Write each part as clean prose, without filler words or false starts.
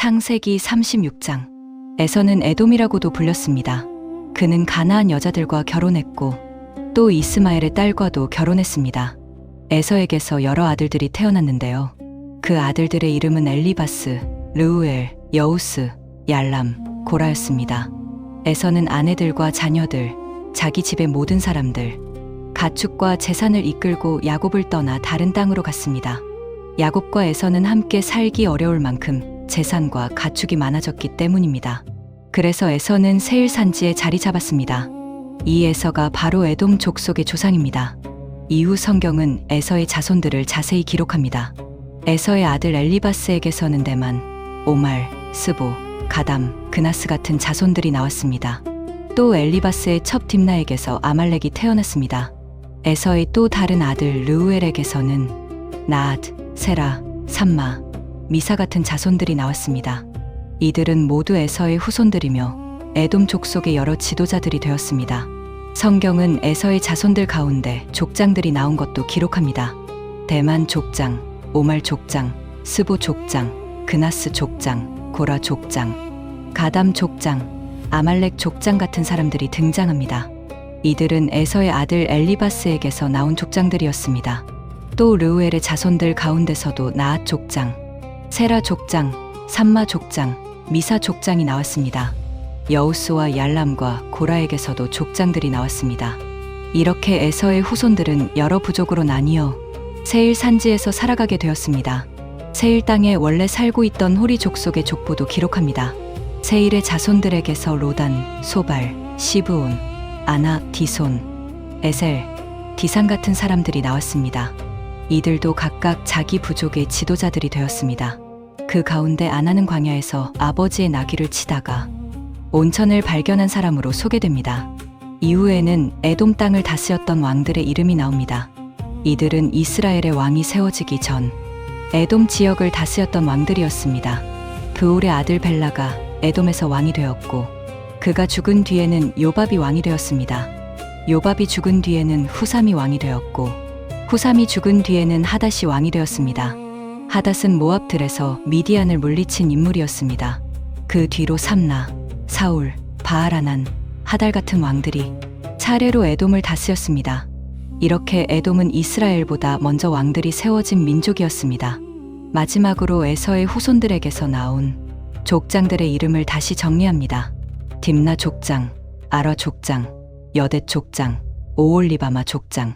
창세기 36장. 에서는 에돔이라고도 불렸습니다. 그는 가나안 여자들과 결혼했고 또 이스마엘의 딸과도 결혼했습니다. 에서에게서 여러 아들들이 태어났는데요. 그 아들들의 이름은 엘리바스, 르우엘, 여우스, 얄람, 고라였습니다. 에서는 아내들과 자녀들, 자기 집의 모든 사람들, 가축과 재산을 이끌고 야곱을 떠나 다른 땅으로 갔습니다. 야곱과 에서는 함께 살기 어려울 만큼 재산과 가축이 많아졌기 때문입니다. 그래서 에서는 세일 산지에 자리 잡았습니다. 이 에서가 바로 에돔 족속의 조상입니다. 이후 성경은 에서의 자손들을 자세히 기록합니다. 에서의 아들 엘리바스에게서는 대만, 오말, 스보, 가담, 그나스 같은 자손들이 나왔습니다. 또 엘리바스의 첩 딥나에게서 아말렉이 태어났습니다. 에서의 또 다른 아들 르우엘에게서는 나앗, 세라, 삼마, 미사 같은 자손들이 나왔습니다. 이들은 모두 에서의 후손들이며 에돔 족속의 여러 지도자들이 되었습니다. 성경은 에서의 자손들 가운데 족장들이 나온 것도 기록합니다. 대만 족장, 오말 족장, 스보 족장, 그나스 족장, 고라 족장, 가담 족장, 아말렉 족장 같은 사람들이 등장합니다. 이들은 에서의 아들 엘리바스에게서 나온 족장들이었습니다. 또 르우엘의 자손들 가운데서도 나앗 족장, 세라 족장, 삼마 족장, 미사 족장이 나왔습니다. 여우스와 얄람과 고라에게서도 족장들이 나왔습니다. 이렇게 에서의 후손들은 여러 부족으로 나뉘어 세일 산지에서 살아가게 되었습니다. 세일 땅에 원래 살고 있던 호리 족속의 족보도 기록합니다. 세일의 자손들에게서 로단, 소발, 시브온, 아나, 디손, 에셀, 디산 같은 사람들이 나왔습니다. 이들도 각각 자기 부족의 지도자들이 되었습니다. 그 가운데 아나는 광야에서 아버지의 나귀를 치다가 온천을 발견한 사람으로 소개됩니다. 이후에는 에돔 땅을 다스렸던 왕들의 이름이 나옵니다. 이들은 이스라엘의 왕이 세워지기 전 에돔 지역을 다스렸던 왕들이었습니다. 브올의 아들 벨라가 에돔에서 왕이 되었고 그가 죽은 뒤에는 요밥이 왕이 되었습니다. 요밥이 죽은 뒤에는 후삼이 왕이 되었고 후삼이 죽은 뒤에는 하닷이 왕이 되었습니다. 하닷은 모압들에서 미디안을 물리친 인물이었습니다. 그 뒤로 삼나, 사울, 바알하난, 하달 같은 왕들이 차례로 에돔을 다스렸습니다. 이렇게 에돔은 이스라엘보다 먼저 왕들이 세워진 민족이었습니다. 마지막으로 에서의 후손들에게서 나온 족장들의 이름을 다시 정리합니다. 딥나 족장, 아라 족장, 여댓 족장, 오올리바마 족장,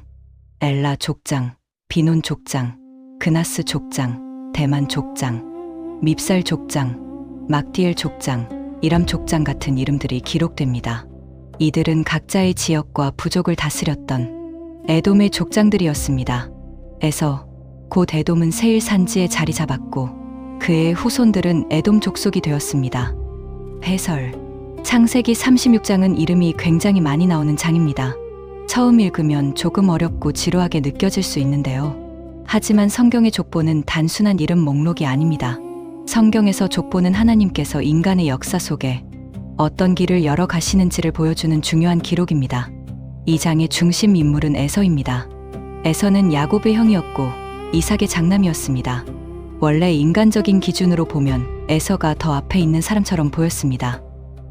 엘라 족장, 비논 족장, 그나스 족장, 대만 족장, 밉살 족장, 막디엘 족장, 이람 족장 같은 이름들이 기록됩니다. 이들은 각자의 지역과 부족을 다스렸던 에돔의 족장들이었습니다. 에서, 곧 에돔은 세일 산지에 자리 잡았고 그의 후손들은 에돔 족속이 되었습니다. 해설. 창세기 36장은 이름이 굉장히 많이 나오는 장입니다. 처음 읽으면 조금 어렵고 지루하게 느껴질 수 있는데요. 하지만 성경의 족보는 단순한 이름 목록이 아닙니다. 성경에서 족보는 하나님께서 인간의 역사 속에 어떤 길을 열어가시는지를 보여주는 중요한 기록입니다. 이 장의 중심 인물은 에서입니다. 에서는 야곱의 형이었고 이삭의 장남이었습니다. 원래 인간적인 기준으로 보면 에서가 더 앞에 있는 사람처럼 보였습니다.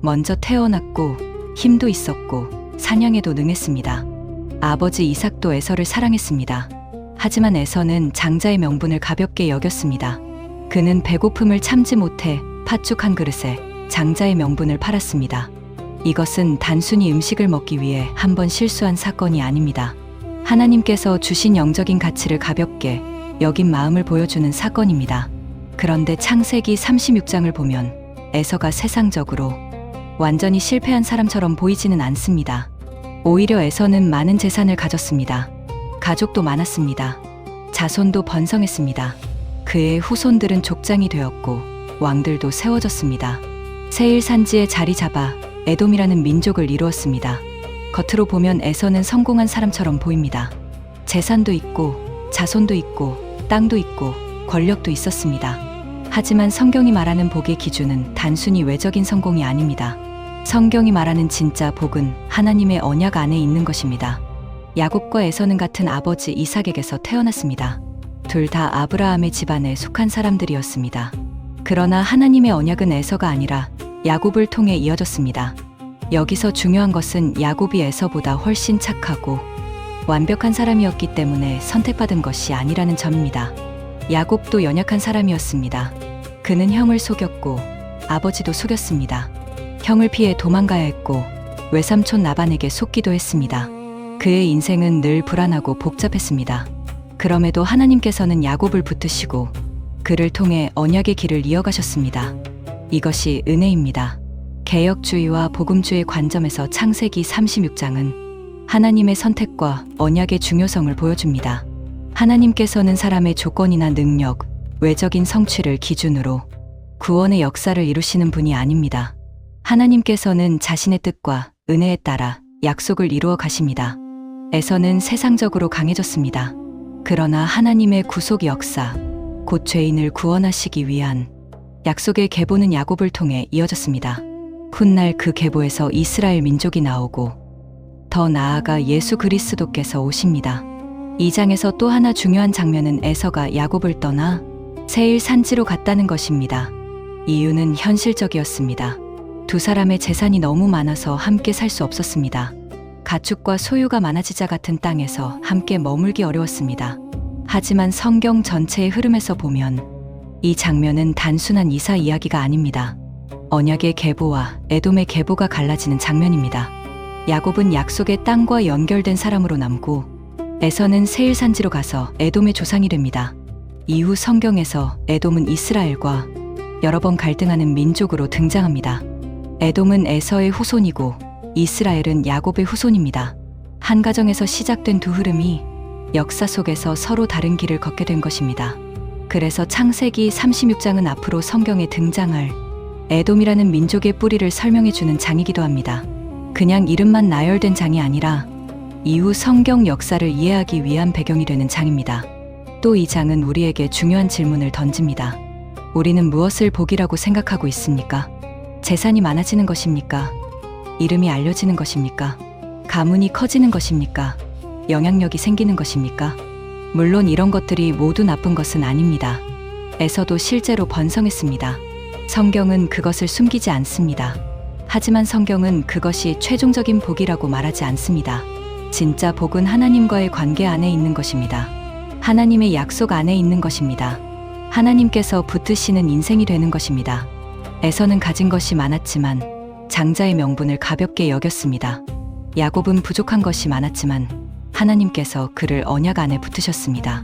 먼저 태어났고 힘도 있었고 사냥에도 능했습니다. 아버지 이삭도 에서를 사랑했습니다. 하지만 에서는 장자의 명분을 가볍게 여겼습니다. 그는 배고픔을 참지 못해 팥죽 한 그릇에 장자의 명분을 팔았습니다. 이것은 단순히 음식을 먹기 위해 한 번 실수한 사건이 아닙니다. 하나님께서 주신 영적인 가치를 가볍게 여긴 마음을 보여주는 사건입니다. 그런데 창세기 36장을 보면 에서가 세상적으로 완전히 실패한 사람처럼 보이지는 않습니다. 오히려 에서는 많은 재산을 가졌습니다. 가족도 많았습니다. 자손도 번성했습니다. 그의 후손들은 족장이 되었고 왕들도 세워졌습니다. 세일 산지에 자리 잡아 에돔이라는 민족을 이루었습니다. 겉으로 보면 에서는 성공한 사람처럼 보입니다. 재산도 있고 자손도 있고 땅도 있고 권력도 있었습니다. 하지만 성경이 말하는 복의 기준은 단순히 외적인 성공이 아닙니다. 성경이 말하는 진짜 복은 하나님의 언약 안에 있는 것입니다. 야곱과 에서는 같은 아버지 이삭에게서 태어났습니다. 둘 다 아브라함의 집안에 속한 사람들이었습니다. 그러나 하나님의 언약은 에서가 아니라 야곱을 통해 이어졌습니다. 여기서 중요한 것은 야곱이 에서보다 훨씬 착하고 완벽한 사람이었기 때문에 선택받은 것이 아니라는 점입니다. 야곱도 연약한 사람이었습니다. 그는 형을 속였고 아버지도 속였습니다. 형을 피해 도망가야 했고 외삼촌 라반에게 속기도 했습니다. 그의 인생은 늘 불안하고 복잡했습니다. 그럼에도 하나님께서는 야곱을 붙드시고 그를 통해 언약의 길을 이어가셨습니다. 이것이 은혜입니다. 개혁주의와 복음주의 관점에서 창세기 36장은 하나님의 선택과 언약의 중요성을 보여줍니다. 하나님께서는 사람의 조건이나 능력, 외적인 성취를 기준으로 구원의 역사를 이루시는 분이 아닙니다. 하나님께서는 자신의 뜻과 은혜에 따라 약속을 이루어 가십니다. 에서는 세상적으로 강해졌습니다. 그러나 하나님의 구속 역사, 곧 죄인을 구원하시기 위한 약속의 계보는 야곱을 통해 이어졌습니다. 훗날 그 계보에서 이스라엘 민족이 나오고 더 나아가 예수 그리스도께서 오십니다. 이 장에서 또 하나 중요한 장면은 에서가 야곱을 떠나 세일 산지로 갔다는 것입니다. 이유는 현실적이었습니다. 두 사람의 재산이 너무 많아서 함께 살 수 없었습니다. 가축과 소유가 많아지자 같은 땅에서 함께 머물기 어려웠습니다. 하지만 성경 전체의 흐름에서 보면 이 장면은 단순한 이사 이야기가 아닙니다. 언약의 계보와 에돔의 계보가 갈라지는 장면입니다. 야곱은 약속의 땅과 연결된 사람으로 남고 에서는 세일 산지로 가서 에돔의 조상이 됩니다. 이후 성경에서 에돔은 이스라엘과 여러 번 갈등하는 민족으로 등장합니다. 에돔은 에서의 후손이고 이스라엘은 야곱의 후손입니다. 한 가정에서 시작된 두 흐름이 역사 속에서 서로 다른 길을 걷게 된 것입니다. 그래서 창세기 36장은 앞으로 성경에 등장할 에돔이라는 민족의 뿌리를 설명해주는 장이기도 합니다. 그냥 이름만 나열된 장이 아니라 이후 성경 역사를 이해하기 위한 배경이 되는 장입니다. 또 이 장은 우리에게 중요한 질문을 던집니다. 우리는 무엇을 복이라고 생각하고 있습니까? 재산이 많아지는 것입니까? 이름이 알려지는 것입니까? 가문이 커지는 것입니까? 영향력이 생기는 것입니까? 물론 이런 것들이 모두 나쁜 것은 아닙니다. 에서도 실제로 번성했습니다. 성경은 그것을 숨기지 않습니다. 하지만 성경은 그것이 최종적인 복이라고 말하지 않습니다. 진짜 복은 하나님과의 관계 안에 있는 것입니다. 하나님의 약속 안에 있는 것입니다. 하나님께서 붙드시는 인생이 되는 것입니다. 에서는 가진 것이 많았지만 장자의 명분을 가볍게 여겼습니다. 야곱은 부족한 것이 많았지만 하나님께서 그를 언약 안에 붙으셨습니다.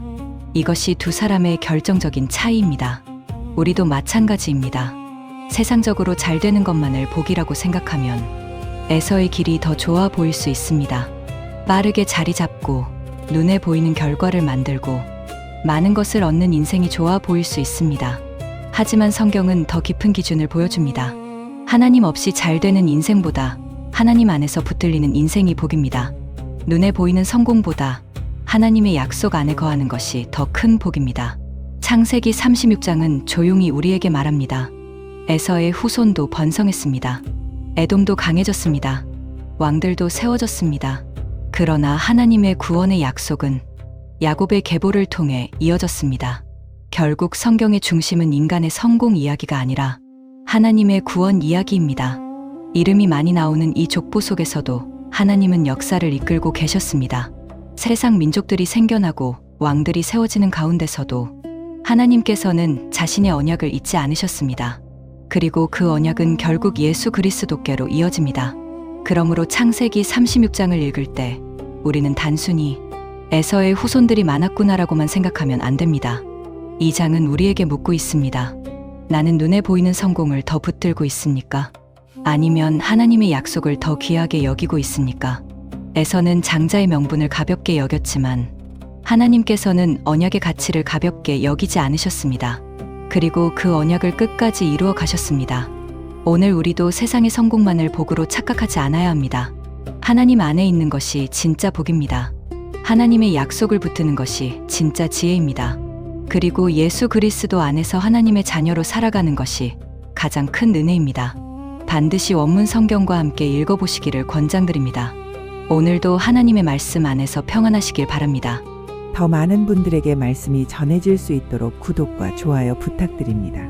이것이 두 사람의 결정적인 차이입니다. 우리도 마찬가지입니다. 세상적으로 잘 되는 것만을 복이라고 생각하면 에서의 길이 더 좋아 보일 수 있습니다. 빠르게 자리 잡고 눈에 보이는 결과를 만들고 많은 것을 얻는 인생이 좋아 보일 수 있습니다. 하지만 성경은 더 깊은 기준을 보여줍니다. 하나님 없이 잘 되는 인생보다 하나님 안에서 붙들리는 인생이 복입니다. 눈에 보이는 성공보다 하나님의 약속 안에 거하는 것이 더 큰 복입니다. 창세기 36장은 조용히 우리에게 말합니다. 에서의 후손도 번성했습니다. 에돔도 강해졌습니다. 왕들도 세워졌습니다. 그러나 하나님의 구원의 약속은 야곱의 계보를 통해 이어졌습니다. 결국 성경의 중심은 인간의 성공 이야기가 아니라 하나님의 구원 이야기입니다. 이름이 많이 나오는 이 족보 속에서도 하나님은 역사를 이끌고 계셨습니다. 세상 민족들이 생겨나고 왕들이 세워지는 가운데서도 하나님께서는 자신의 언약을 잊지 않으셨습니다. 그리고 그 언약은 결국 예수 그리스도께로 이어집니다. 그러므로 창세기 36장을 읽을 때 우리는 단순히 에서의 후손들이 많았구나라고만 생각하면 안 됩니다. 이 장은 우리에게 묻고 있습니다. 나는 눈에 보이는 성공을 더 붙들고 있습니까? 아니면 하나님의 약속을 더 귀하게 여기고 있습니까? 에서는 장자의 명분을 가볍게 여겼지만 하나님께서는 언약의 가치를 가볍게 여기지 않으셨습니다. 그리고 그 언약을 끝까지 이루어 가셨습니다. 오늘 우리도 세상의 성공만을 복으로 착각하지 않아야 합니다. 하나님 안에 있는 것이 진짜 복입니다. 하나님의 약속을 붙드는 것이 진짜 지혜입니다. 그리고 예수 그리스도 안에서 하나님의 자녀로 살아가는 것이 가장 큰 은혜입니다. 반드시 원문 성경과 함께 읽어보시기를 권장드립니다. 오늘도 하나님의 말씀 안에서 평안하시길 바랍니다. 더 많은 분들에게 말씀이 전해질 수 있도록 구독과 좋아요 부탁드립니다.